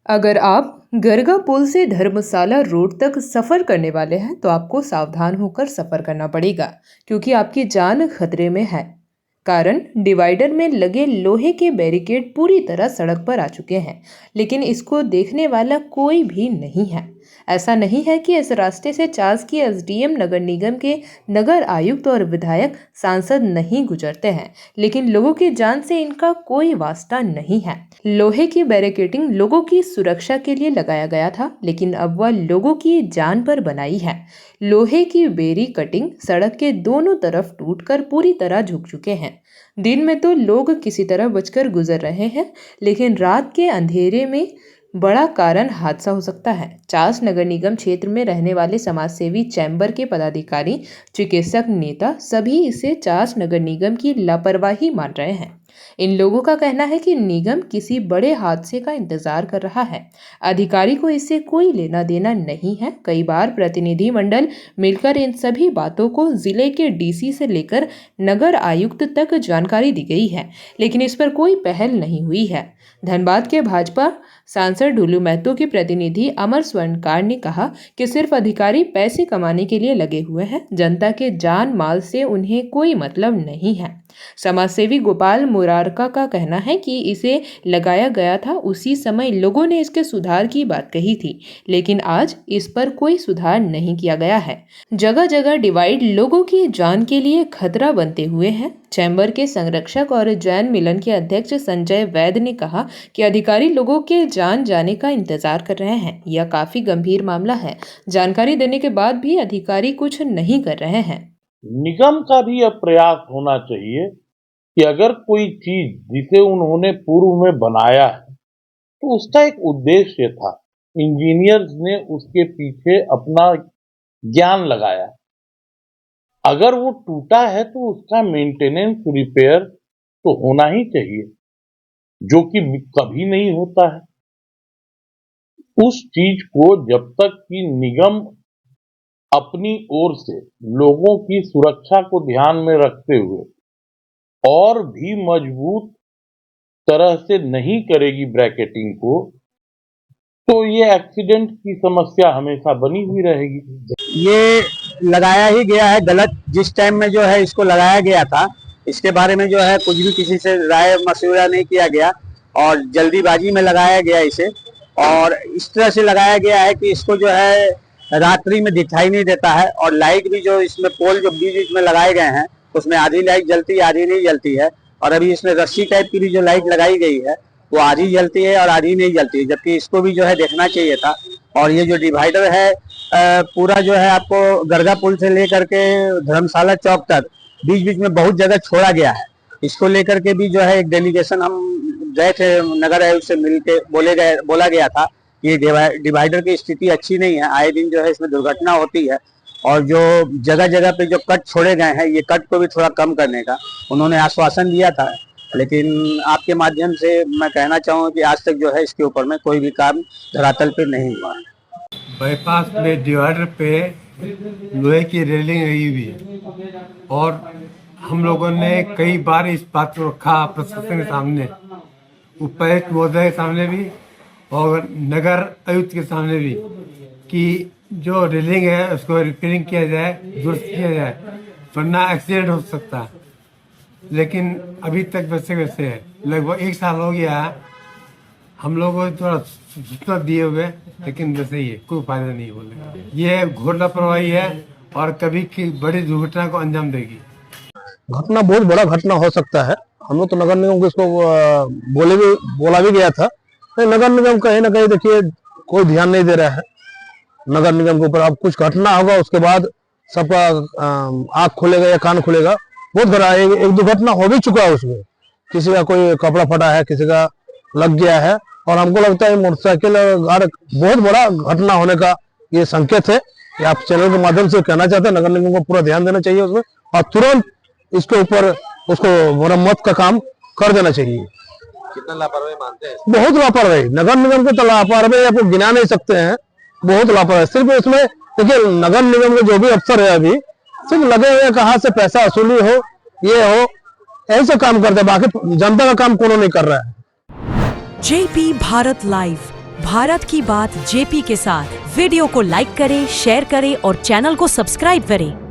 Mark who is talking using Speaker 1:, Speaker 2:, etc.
Speaker 1: अगर आप गरगा पुल से धर्मशाला रोड तक सफर करने वाले हैं तो आपको सावधान होकर सफर करना पड़ेगा क्योंकि आपकी जान खतरे में है। कारण डिवाइडर में लगे लोहे के बैरिकेड पूरी तरह सड़क पर आ चुके हैं, लेकिन इसको देखने वाला कोई भी नहीं है। ऐसा नहीं है कि इस रास्ते से चास की एसडीएम, नगर निगम के नगर आयुक्त और विधायक, सांसद नहीं गुजरते हैं, लेकिन लोगों की जान से इनका कोई वास्ता नहीं है। लोहे की बैरिकेडिंग लोगों की सुरक्षा के लिए लगाया गया था, लेकिन अब वह लोगों की जान पर बनाई है। लोहे की बेरी कटिंग सड़क के दोनों तरफ टूटकर पूरी तरह झुक चुके हैं। दिन में तो लोग किसी तरह बचकर गुजर रहे हैं, लेकिन रात के अंधेरे में बड़ा कारण हादसा हो सकता है। चास नगर निगम क्षेत्र में रहने वाले समाजसेवी, चैम्बर के पदाधिकारी, चिकित्सक, नेता सभी इसे चास नगर निगम की लापरवाही मान रहे हैं। इन लोगों का कहना है कि निगम किसी बड़े हादसे का इंतजार कर रहा है। अधिकारी को इससे कोई लेना देना नहीं है। कई बार प्रतिनिधि मंडल मिलकर इन सभी बातों को जिले के डीसी से लेकर नगर आयुक्त तक जानकारी दी गई है, लेकिन इस पर कोई पहल नहीं हुई है। धनबाद के भाजपा सांसद ढुलू महतो के प्रतिनिधि अमर स्वर्णकार ने कहा कि सिर्फ अधिकारी पैसे कमाने के लिए लगे हुए हैं, जनता के जान माल से उन्हें कोई मतलब नहीं है। समाजसेवी गोपाल मुरारका का कहना है कि इसे लगाया गया था उसी समय लोगों ने इसके सुधार की बात कही थी, लेकिन आज इस पर कोई सुधार नहीं किया गया है। जगह जगह डिवाइड लोगों की जान के लिए खतरा बनते हुए हैं। चैम्बर के संरक्षक और जैन मिलन के अध्यक्ष संजय वैद ने कहा कि अधिकारी लोगों के जान जाने का इंतजार कर रहे हैं। यह काफी गंभीर मामला है। जानकारी देने के बाद भी अधिकारी कुछ नहीं कर रहे हैं।
Speaker 2: निगम का भी यह प्रयास होना चाहिए कि अगर कोई चीज जिसे उन्होंने पूर्व में बनाया है तो उसका एक उद्देश्य था, इंजीनियर्स ने उसके पीछे अपना ज्ञान लगाया। अगर वो टूटा है तो उसका मेंटेनेंस, रिपेयर तो होना ही चाहिए, जो कि कभी नहीं होता है। उस चीज को जब तक कि निगम अपनी ओर से लोगों की सुरक्षा को ध्यान में रखते हुए और भी मजबूत तरह से नहीं करेगी ब्रैकेटिंग को, तो ये एक्सीडेंट की समस्या हमेशा बनी हुई रहेगी।
Speaker 3: ये लगाया ही गया है गलत। जिस टाइम में जो है इसको लगाया गया था, इसके बारे में जो है कुछ भी किसी से राय मशवरा नहीं किया गया और जल्दीबाजी में लगाया गया इसे। और इस तरह से लगाया गया है कि इसको जो है रात्रि में दिखाई नहीं देता है। और लाइट भी जो इसमें पोल जो बीच बीच में लगाए गए हैं उसमें आधी लाइट जलती है, आधी नहीं जलती है। और अभी इसमें रस्सी टाइप की भी जो लाइट लगाई गई है वो आधी जलती है और आधी नहीं जलती है, जबकि इसको भी जो है देखना चाहिए था। और ये जो डिवाइडर है पूरा जो है आपको गरगा पुल से लेकर के धर्मशाला चौक तक बीच बीच में बहुत जगह छोड़ा गया है। इसको लेकर के भी जो है एक डेलीगेशन हम गए थे नगर आयुक्त से मिलके, बोला गया था कि डिवाइडर की स्थिति अच्छी नहीं है, आए दिन जो है इसमें दुर्घटना होती है। और जो जगह जगह पे जो कट छोड़े गए हैं, ये कट को भी थोड़ा कम करने का उन्होंने आश्वासन दिया था, लेकिन आपके माध्यम से मैं कहना चाहूँगा कि आज तक जो है इसके ऊपर में कोई भी काम धरातल पे नहीं हुआ है।
Speaker 4: बाईपास में डिवाइडर पे लोहे की रेलिंग लगी हुई है और हम लोगों ने कई बार इस बात को रखा प्रशासन के सामने, उपायुक्त महोदय के सामने भी और नगर आयुक्त के सामने भी, कि जो रेलिंग है उसको रिपेयरिंग किया जाए, दुरुस्त किया जाए, वरना एक्सीडेंट हो सकता है। लेकिन अभी तक वैसे वैसे है। लगभग 1 साल हो गया है हम लोगों को थोड़ा सूचना दिए हुए, लेकिन वैसे ही है, कोई फायदा नहीं बोले। ये घोर लापरवाही है और कभी की बड़ी दुर्घटना को अंजाम देगी।
Speaker 5: घटना बहुत बड़ा घटना हो सकता है। हम लोग तो नगर निगम को इसको बोला भी गया था, नगर निगम कहीं ना कहीं देखिए कोई ध्यान नहीं दे रहा है नगर निगम के ऊपर। अब कुछ घटना होगा उसके बाद सबका आंख खुलेगा या कान खुलेगा। बहुत बड़ा एक दुर्घटना हो भी चुका है, उसमें किसी का कोई कपड़ा फटा है, किसी का लग गया है। और हमको लगता है मोटरसाइकिल गाड़ी बहुत बड़ा घटना होने का ये संकेत है। ये आप चैनल के माध्यम से कहना चाहते हैं नगर निगम को पूरा ध्यान देना चाहिए उसमें और तुरंत इसके ऊपर उसको मरम्मत का काम कर देना चाहिए।
Speaker 6: कितना लापरवाही मानते हैं?
Speaker 5: बहुत लापरवाही, नगर निगम के तो लापरवाही आपको गिना नहीं सकते हैं, बहुत लापरवाही। सिर्फ उसमें देखिए नगर निगम के जो भी अफसर है अभी सिर्फ लगे हुए कहाँ से पैसा वसूली हो, ये हो, ऐसे काम करते, बाकी जनता का काम कोनो नहीं कर रहा है।
Speaker 7: JP भारत लाइव भारत की बात जेपी के साथ वीडियो को लाइक करें, शेयर करें और चैनल को सब्सक्राइब करें।